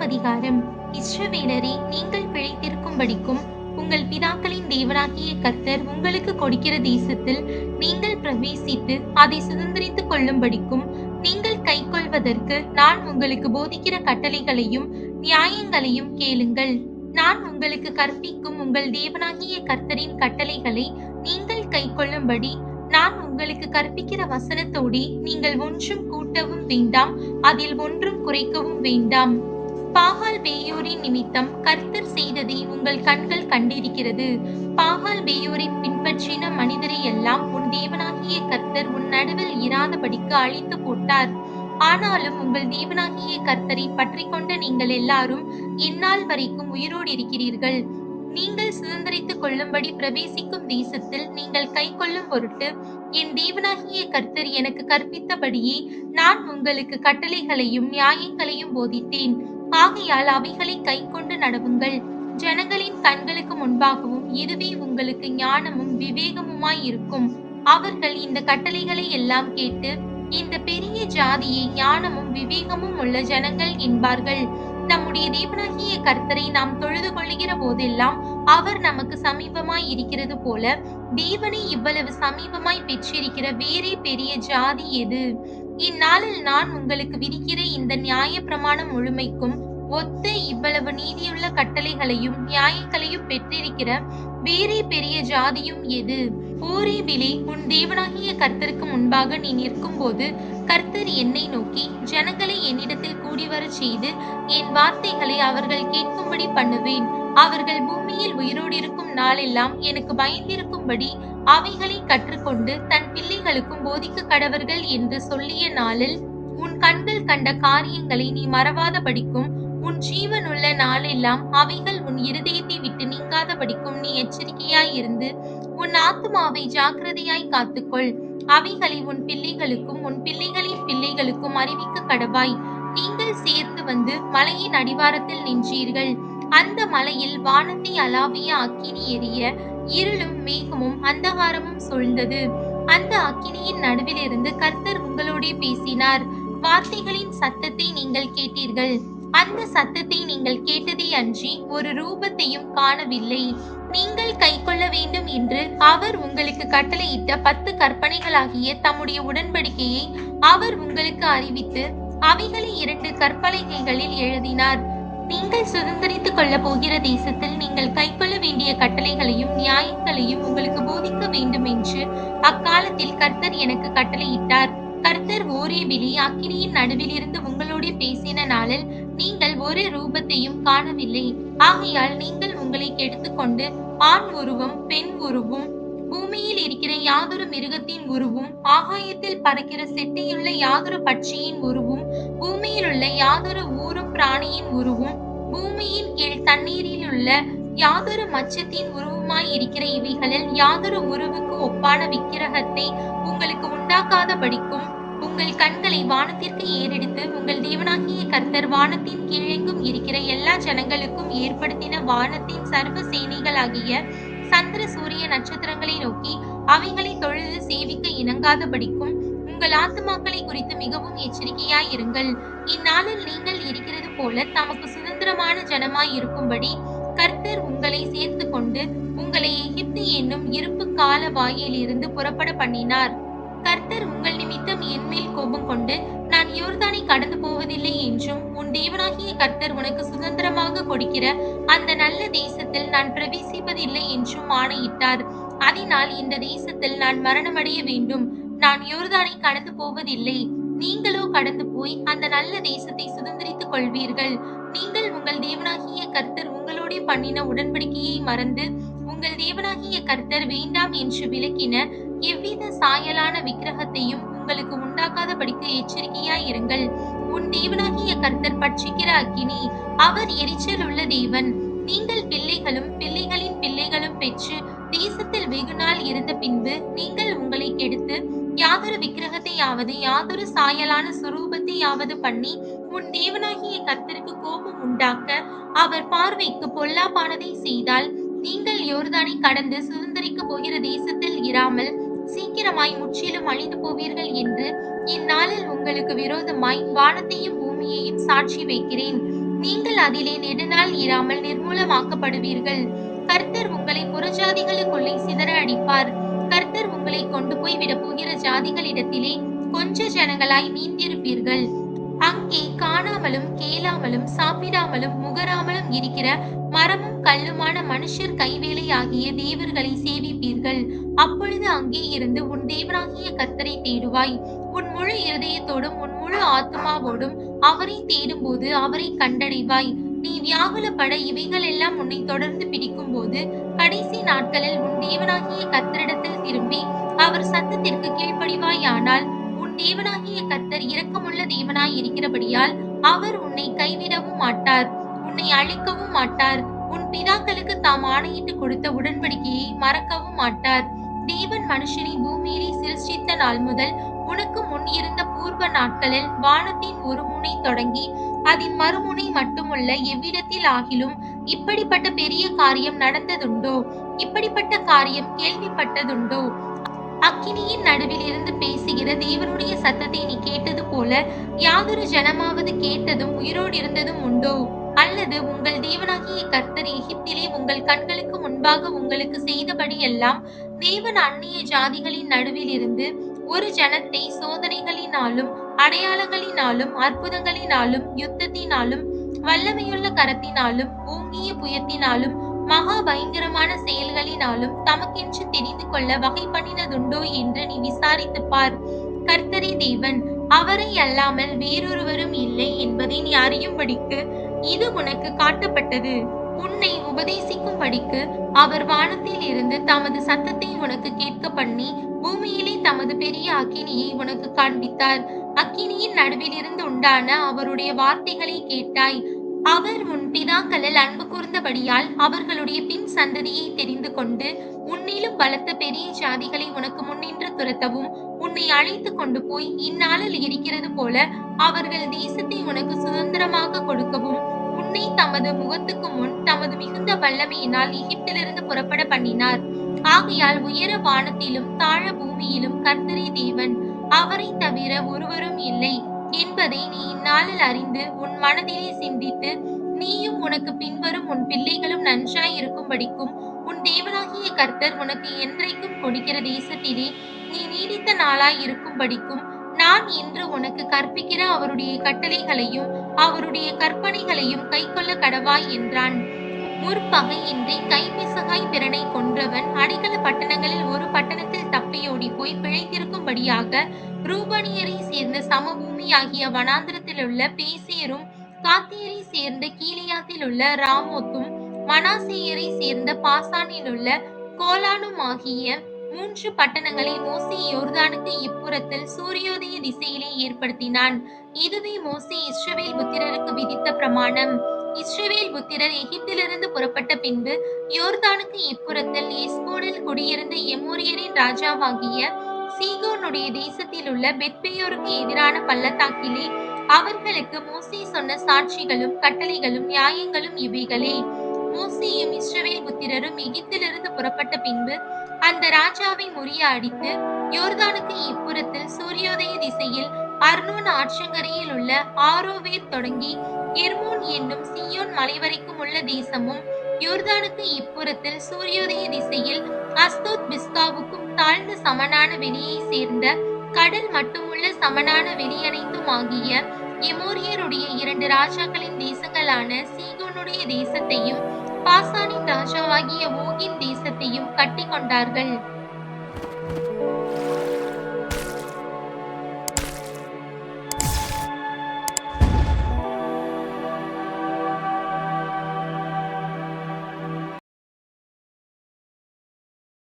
அதிகாரம். இஸ்ரவேலரே, நீங்கள் பிழைத்திருக்கும்படிக்கும் உங்கள் பிதாக்களின் தேவனாகிய கர்த்தர் உங்களுக்கு கொடுக்கிற தேசத்தில் நீங்கள் பிரவேசித்து அதை சுதந்தரித்துக் கொள்ளும்படிக்கும் நீங்கள் கைக்கொள்வதற்கு நான் உங்களுக்கு போதிக்கிற கட்டளைகளையும் நியாயங்களையும் கேளுங்கள். நான் உங்களுக்கு கற்பிக்கும் உங்கள் தேவனாகிய கர்த்தரின் கட்டளைகளை நீங்கள் கைக்கொள்ளும்படி நான் உங்களுக்கு கற்பிக்கிற வசனத்தோடே நீங்கள் ஒன்றும் கூட்டவும் வேண்டாம், அதில் ஒன்றும் குறைக்கவும் வேண்டாம். பாகால் பேயோரின் நிமித்தம் கர்த்தர் செய்ததை உங்கள் கண்கள் கண்டிருக்கிறது. பாகால் பேயோரை பின்பற்றின மனிதரை எல்லாம் உன் தேவனாகிய கர்த்தர் உன் நடுவில் இராதபடிக்கு அழித்து போட்டார். ஆனாலும் உங்கள் தேவனாகிய கர்த்தரை பற்றி கொண்ட நீங்கள் எல்லாரும் இந்நாள் வரைக்கும் உயிரோடு இருக்கிறீர்கள். நீங்கள் சுதந்தரித்துக் கொள்ளும்படி பிரவேசிக்கும் தேசத்தில் நீங்கள் கைக்கொள்ளும் பொருட்டு என் தேவனாகிய கர்த்தர் எனக்கு கற்பித்தபடியே நான் உங்களுக்கு கட்டளைகளையும் நியாயங்களையும் போதித்தேன். ஆகையால் அவைகளை கைக்கொண்டு நடவுங்கள். ஜனங்களின் கண்களுக்கு முன்பாகவும் இதுவே உங்களுக்கு ஞானமும் விவேகமுமாய் இருக்கும். அவர்கள் இந்த கட்டளைகளை எல்லாம் கேட்டு, இந்த பெரிய ஜாதியை ஞானமும் விவேகமும் உள்ள ஜனங்கள் என்பார்கள். நம்முடைய தேவனாகிய கர்த்தரை நாம் தொழுது கொள்ளுகிற போதெல்லாம் அவர் நமக்கு சமீபமாய் இருக்கிறது போல, தேவனை இவ்வளவு சமீபமாய் பெற்றிருக்கிற வேறே பெரிய ஜாதி எது? இந்நாளில் நான் உங்களுக்கு விதிக்கிற இந்த நியாய பிரமாணம் முழுமைக்கும் ஒத்த இவ்வளவு நீதியுள்ள கட்டளைகளையும் நியாயங்களையும் பெற்றிருக்கிற வேறே பெரிய ஜாதியும் எது? ஓரேபிலே உன் தேவனாகிய கர்த்தருக்கு முன்பாக நீ நிற்கும் போது கர்த்தர் என்னை நோக்கி, ஜனங்களை என்னிடத்தில் கூடி வரச் செய்து என் வார்த்தைகளை அவர்கள் கேட்கும்படி பண்ணுவேன். அவர்கள் பூமியில் உயிரோடு இருக்கும் நாளெல்லாம் எனக்கு பயந்திருக்கும்படி அவைகளை கற்றுக்கொண்டு தன் பிள்ளைகளுக்கும் போதிக்க கடவர்கள் என்று சொல்லிய நாளில் உன் கண்கள் கண்ட காரியங்களை நீ மறவாதபடிக்கும், உன் ஜீவனுள்ள நாளெல்லாம் அவைகள் உன் இருதயத்தை விட்டு நீங்காதபடிக்கும் நீ எச்சரிக்கையாய் இருந்து உன் ஆத்துமாவை ஜாக்கிரதையாய் காத்துக்கொள். அவைகளை உன் பிள்ளைகளுக்கும் உன் பிள்ளைகளின் பிள்ளைகளுக்கும் அறிவிக்க கடவாய். நீங்கள் சேர்ந்து வந்து மலையின் அடிவாரத்தில் நின்றீர்கள். அந்த மலையில் வானத்தை அளாவிய அக்கினி எரிய, இருளும் மேகமும் அந்தகாரமும் சூழ்ந்தது. அந்த அக்கினியின் நடுவிலிருந்து கர்த்தர் உங்களோடே பேசினார். வார்த்தைகளின் சத்தத்தை நீங்கள் கேட்டீர்கள். அந்த சத்தத்தை நீங்கள் கேட்டதே அன்றி ஒரு ரூபத்தையும் காணவில்லை. நீங்கள் கைக்கொள்ள வேண்டும் என்று அவர் உங்களுக்கு கட்டளையிட்ட 10 கற்பனைகளாகிய தம்முடைய உடன்படிக்கையை அவர் உங்களுக்கு அறிவித்து அவைகளை 2 கற்பலகைகளில் எழுதினார். நீங்கள் சுதந்தரித்துக் கொள்ள போகிற தேசத்தில் நீங்கள் கைக்கொள்ள வேண்டிய கட்டளைகளையும் நியாயங்களையும் உங்களுக்கு போதிக்க வேண்டும் என்று அக்காலத்தில் கர்த்தர் எனக்கு கட்டளையிட்டார். கர்த்தர் ஓரேபிலே அக்கினியின் நடுவில் இருந்து உங்களோடு பேசின நாளில் நீங்கள் ஒரு ரூபத்தையும் காணவில்லை. ஆகையால் நீங்கள் உங்களை கெடுத்துக்கொண்டு ஆண் உருவம், பெண் உருவும், பூமியில் இருக்கிற யாதொரு மிருகத்தின் உருவும், ஆகாயத்தில் பறக்கிற செட்டையுள்ள யாதொரு பட்சியின் உருவும், பூமியில் உள்ள யாதொரு ஊரும் பிராணியின் உருவும், பூமியின் கீழ் தண்ணீரில் உள்ள யாதொரு மச்சத்தின் உருவமாய் இருக்கிற இவைகளில் யாதொரு உருவுக்கு ஒப்பான விக்கிரகத்தை உங்களுக்கு உண்டாக்காதபடிக்கும் உங்கள் கண்களை வானத்திற்கு ஏறெடுத்து உங்கள் தேவனாகிய கர்த்தர் வானத்தின் கீழெங்கும் இருக்கிற எல்லா ஜனங்களுக்கும் ஏற்படுத்தின வானத்தின் சர்வ சேனைகளாகிய சந்திர சூரிய நட்சத்திரங்களை நோக்கி அவைகளை தொழுது சேவிக்க இணங்காதபடிக்கும் உங்கள் ஆத்துமாக்களை குறித்து மிகவும் எச்சரிக்கையாய் இருங்கள். இந்நாளில் நீங்கள் இருக்கிறது போல தமக்கு சுதந்திரமான ஜனமாய் இருக்கும்படி கர்த்தர் உங்களை சேர்த்து கொண்டு உங்களை எகிப்து என்னும் இருப்பு கால வாயிலிருந்து புறப்பட பண்ணினார். கர்த்தர் உங்கள் நிமித்தம் என்மேல் கோபம் கொண்டு, நான் யோர்தானை கடந்து போவதில்லை என்றும் உன் தேவனாகிய கர்த்தர் உனக்கு சுதந்திரமாக கொடுக்கிற அந்த நல்ல தேசத்தில் நான் பிரவேசிப்பதில்லை என்றும் ஆணையிட்டார். அதனால் இந்த தேசத்தில் நான் மரணமடைய வேண்டும். நான் யோர்தானை கடந்து போவதில்லை. நீங்களோ கடந்து போய் அந்த நல்ல தேசத்தை சுதந்திரித்துக் கொள்வீர்கள். நீங்கள் உங்கள் தேவனாகிய கர்த்தர் உங்களோட பண்ணின உடன்படிக்கையை மறந்து உங்கள் தேவனாகிய கர்த்தர் வேண்டாம் என்று விலக்கின எவ்வித சாயலான விக்கிரகத்தையும் உங்களுக்கு உண்டாக்காதபடிக்கு எச்சரிக்கையாய் இருங்கள். உன் தேவனாகிய கர்த்தர் பட்சிக்கிற அக்கினி, அவர் எரிச்சல் உள்ள தேவன். நீங்கள் பிள்ளைகளும் பிள்ளைகளின் பிள்ளைகளும் பெற்று தேசத்தில் வெகுநாள் இருந்த பின்பு நீங்கள் உங்களை கெடுத்து யாதொரு விக்கிரகத்தையாவது யாதொரு சாயலான சுரூபத்தையாவது பண்ணி உன் தேவனாகிய கர்த்தருக்கு கோபம் உண்டாக்க அவர் பார்வைக்கு பொல்லாப்பானதை செய்தால், நீங்கள் யோர்தானை கடந்து சுதந்தரிக்க போகிற தேசத்தில் இராமல் சீக்கிரமாய் முற்றிலும் அழிந்து போவீர்கள் என்று இந்நாளில் உங்களுக்கு விரோதமாய் வானத்தையும் பூமியையும் சாட்சி வைக்கிறேன். நீங்கள் அதிலே நெடுநாள் இராமல் நிர்மூலமாக்கப்படுவீர்கள். கர்த்தர் உங்களை புறஜாதிகளுக்குள்ளே சிதற அடிப்பார். கர்த்தர் உங்களை கொண்டு போய் விடப்போகிற ஜாதிகளிடத்திலே கொஞ்ச ஜனங்களாய் மீந்திருப்பீர்கள். அங்கே காணாமலும் கேளாமலும் சாப்பிடாமலும் முகராமலும் இருக்கிற மரமும் கல்லுமான மனுஷர் கைவேலை ஆகிய தேவர்களை சேவிப்பீர்கள். அப்பொழுது அங்கே இருந்து உன் தேவனாகிய கர்த்தரை தேடுவாய். உன் முழு இருதயத்தோடும் உன் முழு ஆத்துமாவோடும் அவரை தேடும்போது அவரை கண்டடைவாய். நீ வியாகுலப்பட இவைகள் எல்லாம் உன்னை தொடர்ந்து பிடிக்கும் போது கடைசி நாட்களில் உன் தேவனாகிய கர்த்தரிடத்தில் திரும்பி அவர் சத்தத்திற்கு கீழ்ப்படிவாயானால் உன் தேவனாகிய கர்த்தர் இரக்கமுள்ள தேவனாய் இருக்கிறபடியால் அவர் உன்னை கைவிடவும் மாட்டார், உன்னை அழிக்கவும் மாட்டார். உன் பிதாக்களுக்கு தாம் ஆணையிட்டு கொடுத்த உடன்படிக்கையை மறக்கவும் மாட்டார். தேவன் மனுஷனை பூமியிலே சிருஷ்டித்த நாள் முதல் உனக்கு முன் இருந்த பூர்வ நாட்களில் வானத்தின் ஒரு முனை தொடங்கி அதன் மறுமுனை மட்டுமுள்ள எவ்விடத்தில் ஆகிலும் இப்படிப்பட்ட பெரிய காரியம் நடந்ததுண்டோ? இப்படிப்பட்ட காரியம் கேள்விப்பட்டதுண்டோ? அக்கினியின் நடுவில் இருந்து பேசுகிற தேவனுடைய சத்தத்தை நீ கேட்டது போல யாதொரு ஜனமாவது கேட்டதும் உயிரோடு இருந்ததும் உண்டோ? அல்லது உங்கள் தேவனாகிய கர்த்தர் எகிப்திலே உங்கள் கண்களுக்கு முன்பாக உங்களுக்கு செய்தபடி எல்லாம் தேவன் அந்நிய ஜாதிகளின் நடுவில் இருந்து ஒரு ஜனத்தை சோதனைகளினாலும் அடையாளங்களினாலும் அற்புதங்களினாலும் யுத்தத்தினாலும் வல்லமையுள்ள கரத்தினாலும் ஓங்கிய புயத்தினாலும் மகா பயங்கரமான செயல்களினாலும் தமக்கென்று தெரிந்து கொள்ள வகை பண்ணினதுண்டோ என்று நீ விசாரித்துப் பார். கர்த்தரே தேவன், அவரை அல்லாமல் வேறொருவரும் இல்லை என்பதை நீ அறியும்படிக்கு இது உனக்கு காட்டப்பட்டது. உன்னை உபதேசிக்கும்படிக்கு அவர் வானத்தில் இருந்து தமது சத்தத்தை உனக்கு கேட்க பண்ணி பூமியிலே தமது பெரிய அக்கினியை உனக்கு காண்பித்தார். அக்கினியின் நடுவில் இருந்து உண்டான அவருடைய வார்த்தைகளை கேட்டாய். அவர் உன் பிதாக்களில் அன்பு கூர்ந்தபடியால் அவர்களுடைய பின் சந்ததியை தெரிந்து கொண்டு உன்னிலும் பலத்த பெரிய ஜாதிகளை உனக்கு முன்னின்று துரத்தவும் உன்னை அழைத்து கொண்டு போய் இந்நாளில் இருக்கிறது போல அவர்கள் தேசத்தை உனக்கு சுதந்திரமாக கொடுக்கவும் உன்னை தமது முகத்துக்கு முன் தமது மிகுந்த வல்லமையினால் எகிப்திலிருந்து புறப்பட பண்ணினார். ஆகையால் உயர வானத்திலும் தாழ பூமியிலும் கர்த்தரே தேவன், அவரை தவிர ஒருவரும் இல்லை என்பதை நீ இந்நாளில் அறிந்து உன் மனதிலே சிந்தித்து நீயும் உனக்கு பின்வரும் உன் பிள்ளைகளும் நன்றாய் இருக்கும்படிக்கும் உன் தேவனாகிய கர்த்தர் உனக்கு என்றைக்கும் கொடுக்கிற தேசத்திலே நீ நீடித்த நாளாய் இருக்கும்படிக்கும் நான் இன்று உனக்கு கற்பிக்கிற அவருடைய கட்டளைகளையும் அவருடைய கற்பனைகளையும் கைக்கொள்ள கடவாய் என்றான். முற்பகையின்றி கைப்பிசகாய் பிறனை கொன்றவன் அடைக்கல பட்டணங்களில் ஒரு பட்டணத்தில் தப்பியோடி போய் பிழைத்திருக்கும்படியாக ரூபனியரை சேர்ந்த சமபூமி ஆகிய வனாந்திரத்தில் உள்ள பேசேரும், காத்தியரை சேர்ந்த கீலியாத்தில் உள்ள ராமோத்தும், மனாசேயரை சேர்ந்த பாசானில் உள்ள கோலானும் ஆகிய 3 பட்டணங்களை மோசே யோர்தானுக்கு இப்புறத்தில் சூரியோதய திசையிலே ஏற்படுத்தினான். இதுவே மோசே இஸ்ரவேல் புத்திரருக்கு விதித்த பிரமாணம். இஸ்ரவேல் புத்திரர் எகிப்திலிருந்து புறப்பட்ட பின்பு யோர்தானுக்கு இப்புறத்தில் எஸ்போனில் குடியிருந்த எமோரியரின் ராஜாவாகிய சீகோனுடைய தேசத்தில் உள்ள பெத்பேயோருக்கு எதிரான பள்ளத்தாக்கிலே அவர்களுக்கு மோசே சொன்ன சாட்சிகளும் கட்டளைகளும் நியாயங்களும் இவைகளே. மோசேயும் இஸ்ரவேல் புத்திரரும் எகிப்திலிருந்து புறப்பட்ட பின்பு அந்த ராஜாவை முறியடித்து யோர்தானுக்கு இப்புறத்தில் சூரியோதய திசையில் அர்னோன் ஆற்றங்கரையில் உள்ள ஆரோவேர் தொடங்கி எர்மோன் என்னும் சீயோன் மலை வரைக்கும் உள்ள தேசமும், யோர்தானுக்கு இப்புறத்தில் சூரியோதய திசையில் அஸ்தோத் பிஸ்காவுக்கும் தாழ்ந்த சமனான வெளியை சேர்ந்த கடல் மட்டுமுள்ள சமனான வெளியனைத்தும் ஆகிய எமோரியருடைய 2 ராஜாக்களின் தேசங்களான சீகோனுடைய தேசத்தையும் பாசானின் ராஜாவாகிய ஓகின் தேசத்தையும் கட்டி கொண்டார்கள்.